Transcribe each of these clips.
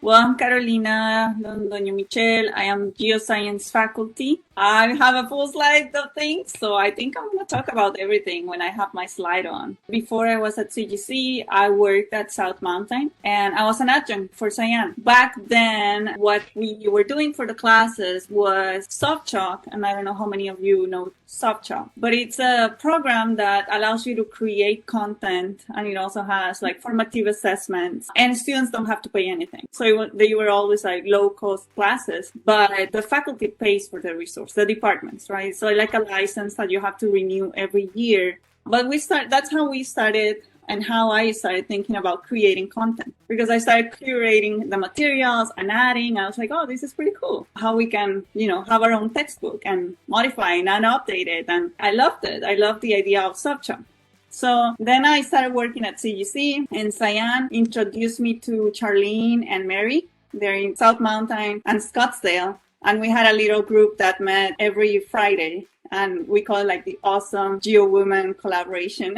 Well, I'm Carolina Londono Michel. I am geoscience faculty. I have a full slide of things, so I think I'm going to talk about everything when I have my slide on. Before I was at CGC, I worked at South Mountain, and I was an adjunct for Cyan. Back then, what we were doing for the classes was soft chalk, and I don't know how many of you know soft chalk, but it's a program that allows you to create content, and it also has like formative assessments, and students don't have to pay anything. So they were always like low cost classes, but the faculty pays for the resource, the departments, right? So like a license that you have to renew every year. But that's how we started and how I started thinking about creating content, because I started curating the materials and adding. I was like, oh, this is pretty cool. How we can, have our own textbook and modify and update it. And I loved it. I loved the idea of softchalk. So then I started working at CGC, and Cyan introduced me to Charlene and Mary. They're in South Mountain and Scottsdale. And we had a little group that met every Friday. And we call it like the awesome Geo Women collaboration.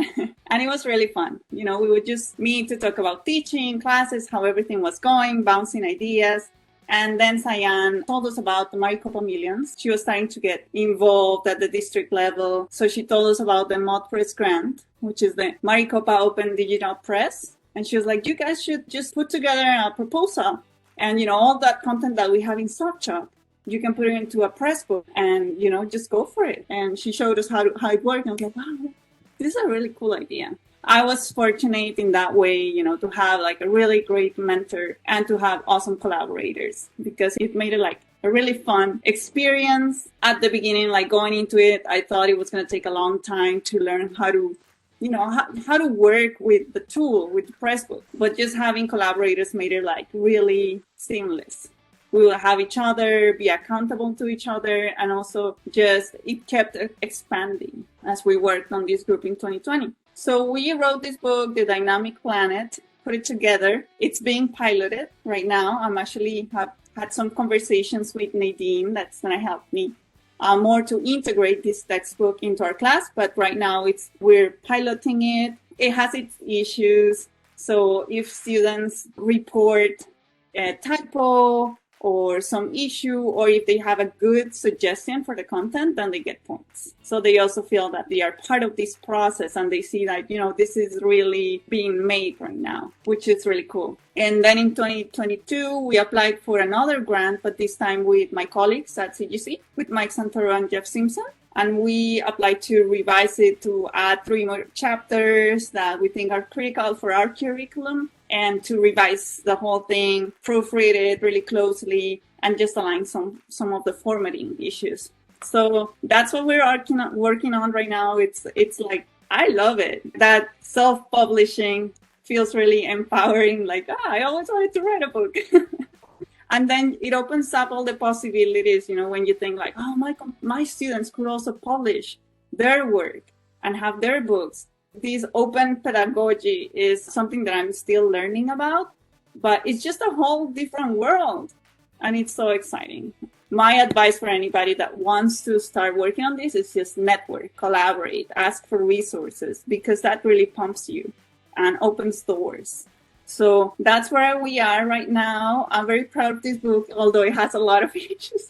And it was really fun. We would just meet to talk about teaching, classes, how everything was going, bouncing ideas. And then Cyan told us about the Maricopa Millions. She was starting to get involved at the district level. So she told us about the Mod Press grant, which is the Maricopa Open Digital Press. And she was like, you guys should just put together a proposal. And, all that content that we have in SoftChalk, you can put it into a press book and, just go for it. And she showed us how it worked. And I was like, wow, this is a really cool idea. I was fortunate in that way, to have like a really great mentor and to have awesome collaborators, because it made it like a really fun experience. At the beginning, like going into it, I thought it was going to take a long time to learn how to, how to work with the tool, with the press book. But just having collaborators made it like really seamless. We will have each other, be accountable to each other, and also it kept expanding as we worked on this group in 2020. So we wrote this book, The Dynamic Planet, put it together. It's being piloted right now. I'm actually have had some conversations with Nadine that's going to help me more to integrate this textbook into our class. But right now we're piloting it. It has its issues. So if students report a typo or some issue, or if they have a good suggestion for the content, then they get points. So they also feel that they are part of this process, and they see that, this is really being made right now, which is really cool. And then in 2022, we applied for another grant, but this time with my colleagues at CGC, with Mike Santoro and Jeff Simpson. And we applied to revise it to add 3 more chapters that we think are critical for our curriculum, and to revise the whole thing, proofread it really closely, and just align some of the formatting issues. So that's what we're working on right now. It's like, I love it. That self-publishing feels really empowering. Like, I always wanted to write a book. And then it opens up all the possibilities, when you think like, oh, my students could also publish their work and have their books. This open pedagogy is something that I'm still learning about, but it's just a whole different world. And it's so exciting. My advice for anybody that wants to start working on this is just network, collaborate, ask for resources, because that really pumps you and opens doors. So that's where we are right now. I'm very proud of this book, although it has a lot of issues.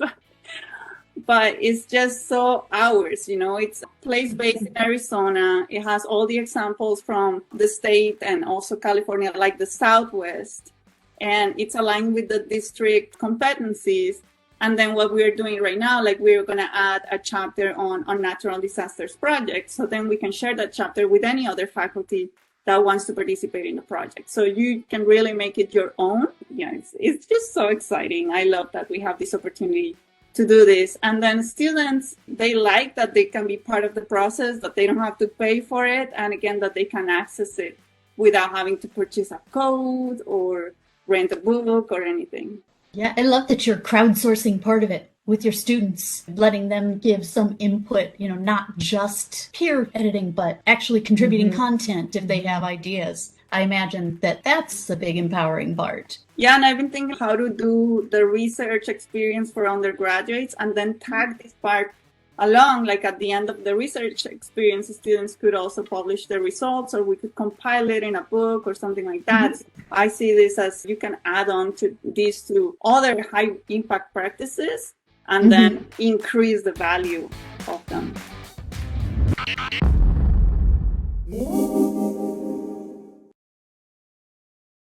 But it's just so ours, it's place-based in Arizona. It has all the examples from the state and also California, like the Southwest. And it's aligned with the district competencies. And then what we're doing right now, like we're going to add a chapter on natural disasters project. So then we can share that chapter with any other faculty that wants to participate in the project. So you can really make it your own. It's just so exciting. I love that we have this opportunity to do this. And then students, they like that they can be part of the process, that they don't have to pay for it. And again, that they can access it without having to purchase a code or rent a book or anything. Yeah, I love that you're crowdsourcing part of it with your students, letting them give some input, not just peer editing, but actually contributing content if they have ideas. I imagine that that's a big empowering part. Yeah, and I've been thinking how to do the research experience for undergraduates and then tag this part along, like at the end of the research experience, students could also publish their results, or we could compile it in a book or something like that. Mm-hmm. I see this as you can add on to these to other high impact practices and then increase the value of them.